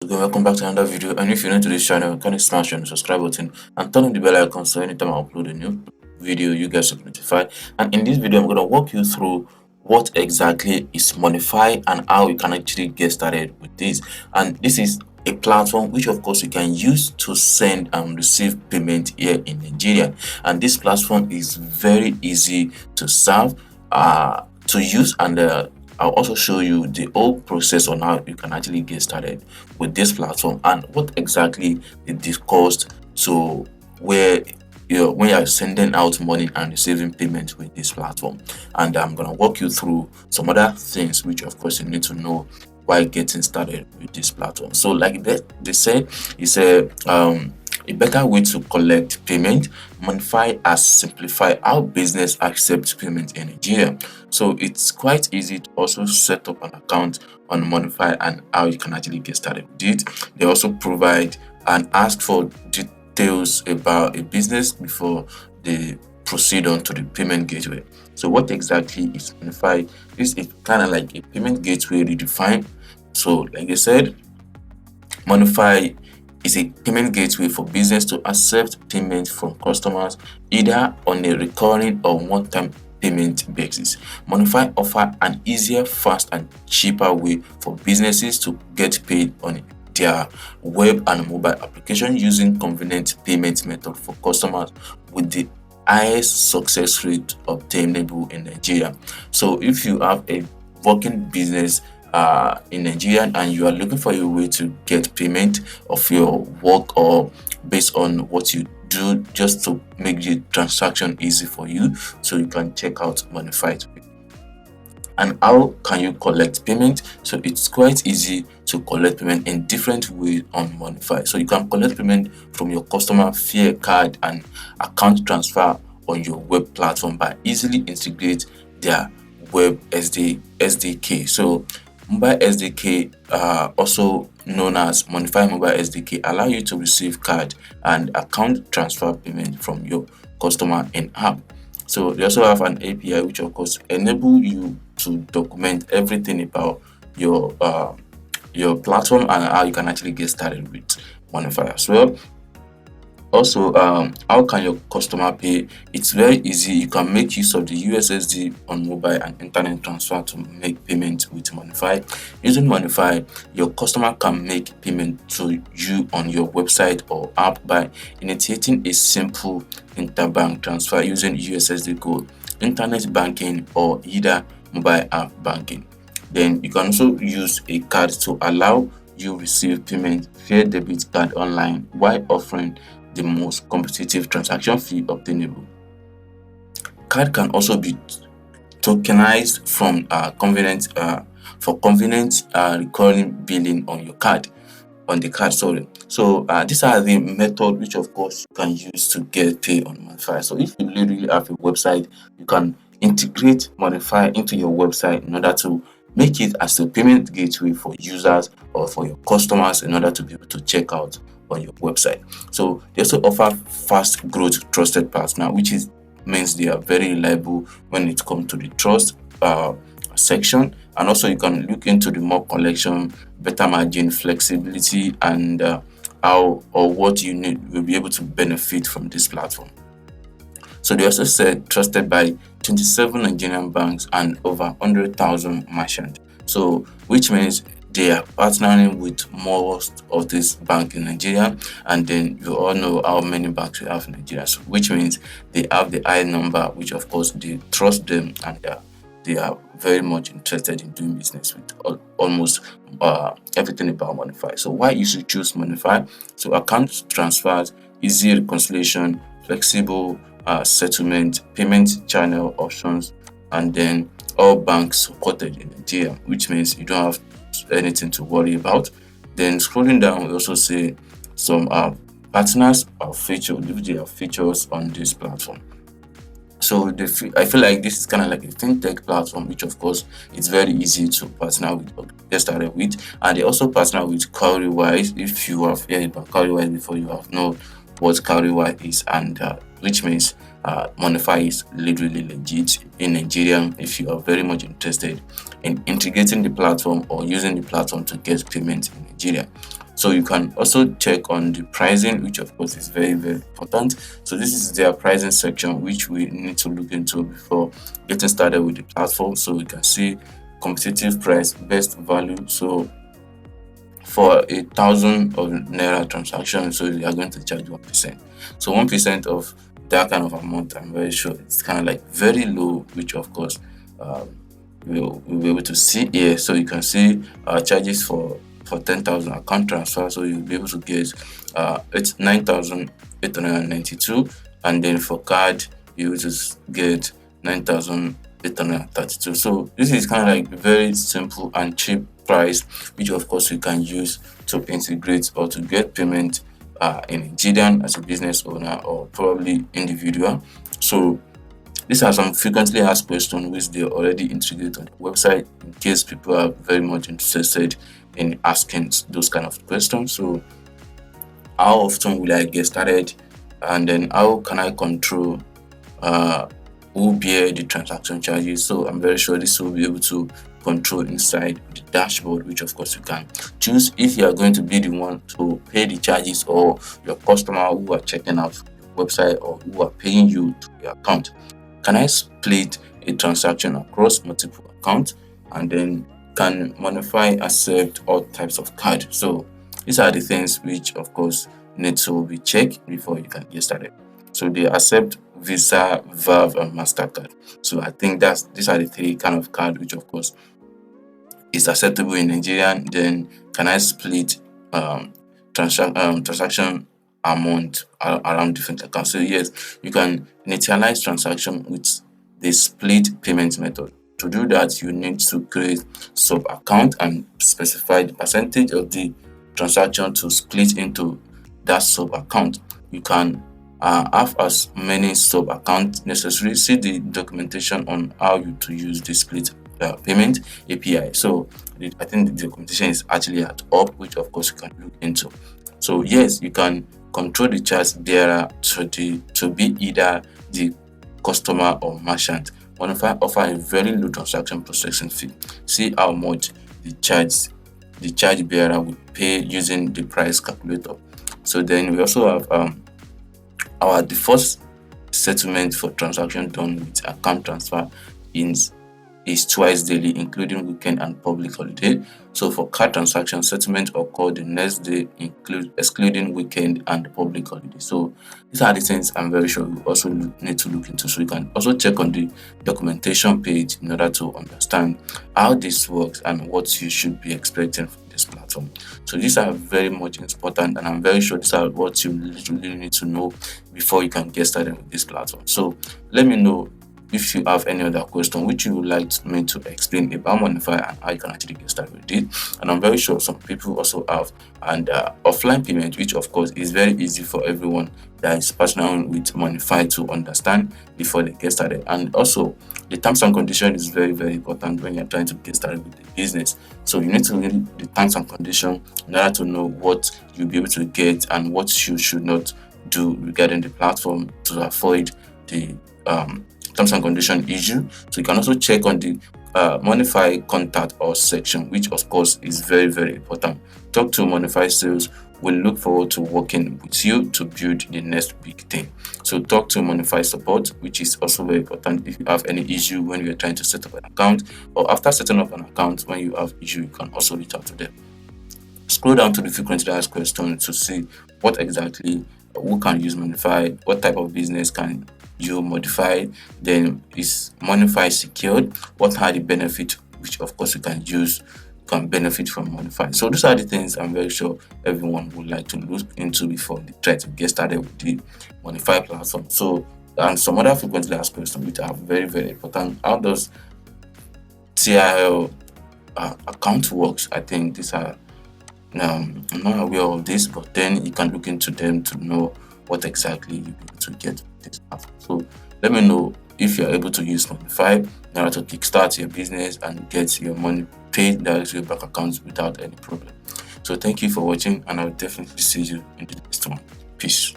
Welcome back to another video. And if you're new to this channel, kindly smash on the subscribe button and turn on the bell icon so anytime I upload a new video, you guys will be notified. And in this video, I'm going to walk you through what exactly is Monnify and how you can actually get started with this. And this is a platform which, of course, you can use to send and receive payment here in Nigeria. And this platform is very easy to serve, to use, and I'll also show you the whole process on how you can actually get started with this platform and what exactly it is cost to where when you're sending out money and receiving payment with this platform. And I'm gonna walk you through some other things which of course you need to know while getting started with this platform. So like they said, it's a better way to collect payment. Monnify has simplified how business accepts payment in Nigeria. So it's quite easy to also set up an account on Monnify and how you can actually get started with it. They also provide and ask for details about a business before they proceed on to the payment gateway. So what exactly is Monnify? This is kind of like a payment gateway redefined. So like I said, Monnify is a payment gateway for business to accept payment from customers either on a recurring or one-time payment basis. Monnify offers an easier, fast, and cheaper way for businesses to get paid on their web and mobile application using convenient payment method for customers with the highest success rate obtainable in Nigeria. So if you have a working business in Nigeria and you are looking for a way to get payment of your work or based on what you do, just to make the transaction easy for you, so you can check out Monnify. And how can you collect payment? So it's quite easy to collect payment in different ways on Monnify. So you can collect payment from your customer via card and account transfer on your web platform by easily integrate their web SDK. So Mobile SDK, also known as Monnify Mobile SDK, allow you to receive card and account transfer payment from your customer in app. So they also have an API which of course enable you to document everything about your platform and how you can actually get started with Monnify as well. Also, how can your customer pay? It's very easy. You can make use of the USSD on mobile and internet transfer to make payment with Monnify. Using Monnify, your customer can make payment to you on your website or app by initiating a simple interbank transfer using USSD code, internet banking, or either mobile app banking. Then you can also use a card to allow you receive payment via debit card online while offering the most competitive transaction fee obtainable. Card can also be tokenized from convenient recurring billing on your card on the card. So these are the method which of course you can use to get paid on Monnify. So if you really have a website, you can integrate Monnify into your website in order to make it as a payment gateway for users or for your customers in order to be able to check out on your website. So they also offer fast growth trusted partner, which means they are very reliable when it comes to the trust section. And also you can look into the more collection, better margin, flexibility, and how or what you need will be able to benefit from this platform. So they also said trusted by 27 Nigerian banks and over 100,000 merchants. So which means they are partnering with most of this bank in Nigeria, and then you all know how many banks we have in Nigeria. So which means they have the high number, which of course they trust them, and they are very much interested in doing business with almost everything about Monnify. So why you should choose Monnify? So account transfers, easy reconciliation, flexible settlement, payment channel options, and then all banks supported in Nigeria, which means you don't have anything to worry about. Then scrolling down, we also see some partners or features on this platform. So I feel like this is kind of like a fintech platform, which of course it's very easy to partner with or get started with. And they also partner with Cowrywise. If you have heard about Cowrywise before, you have known what Cowrywise is, and which means Monnify is literally legit in Nigeria if you are very much interested in integrating the platform or using the platform to get payments in Nigeria. So you can also check on the pricing, which of course is very, very important. So this is their pricing section, which we need to look into before getting started with the platform. So we can see competitive price, best value. So for 1,000 of naira transaction, so you are going to charge 1%. So 1% of that kind of amount, I'm very sure it's kind of like very low, which of course um, we'll be able to see here. So you can see charges for 10,000 account transfer. So you'll be able to get it's 9,892, and then for card you will just get 9,832. So this is kind of like very simple and cheap price, which of course you can use to integrate or to get payment in Nigerian as a business owner or probably individual. So these are some frequently asked questions which they already integrate on the website in case people are very much interested in asking those kind of questions. So how often will I get started? And then how can I control uh, who bear the transaction charges? So I'm very sure this will be able to control inside the dashboard, which of course you can choose if you are going to be the one to pay the charges or your customer who are checking out your website or who are paying you to your account. Can I split a transaction across multiple accounts? And then can Monnify accept all types of card? So these are the things which of course need to be checked before you can get started. So they accept Visa, Valve, and MasterCard. So I think these are the three kind of card which of course is acceptable in Nigeria. Then can I split transaction amount around different accounts? So yes, you can initialize transaction with the split payment method. To do that, you need to create sub account and specify the percentage of the transaction to split into that sub account. You can have as many sub accounts necessary. See the documentation on how you to use the split payment API. So I think the documentation is actually at up, which of course you can look into. So yes, you can control the charge there to be either the customer or merchant. Monnify offer a very low transaction processing fee. See how much the charge bearer will pay using the price calculator. So then we also have our default settlement for transaction done with account transfer is twice daily, including weekend and public holiday. So for card transaction, settlement occur the next day, excluding weekend and public holiday. So these are the things I'm very sure you also need to look into. So you can also check on the documentation page in order to understand how this works and what you should be expecting from this platform. So these are very much important, and I'm very sure these are what you really need to know before you can get started with this platform. So let me know if you have any other question which you would like me to explain about Monnify and how you can actually get started with it. And I'm very sure some people also have offline payment, which of course is very easy for everyone that is partnering with Monnify to understand before they get started. And also the terms and conditions is very, very important when you're trying to get started with the business. So you need to read the terms and conditions in order to know what you'll be able to get and what you should not do regarding the platform to avoid the terms and condition issue. So you can also check on the Monnify contact us section, which of course is very, very important. Talk to Monnify sales. We look forward to working with you to build the next big thing. So talk to Monnify support, which is also very important. If you have any issue when you're trying to set up an account, or after setting up an account, when you have issue, you can also reach out to them. Scroll down to the frequently asked questions to see what exactly who can use Monnify, what type of business can you modify, then is Monnify secured, what are the benefits which of course you can benefit from Monnify. So those are the things I'm very sure everyone would like to look into before they try to get started with the Monnify platform. So and some other frequently asked questions which are very, very important. How does TIL account works? I think these are I'm not aware of this, but then you can look into them to know what exactly you'll be able to get with this platform. So let me know if you're able to use Monnify in order to kickstart your business and get your money paid directly to your bank accounts without any problem. So thank you for watching, and I'll definitely see you in the next one. Peace.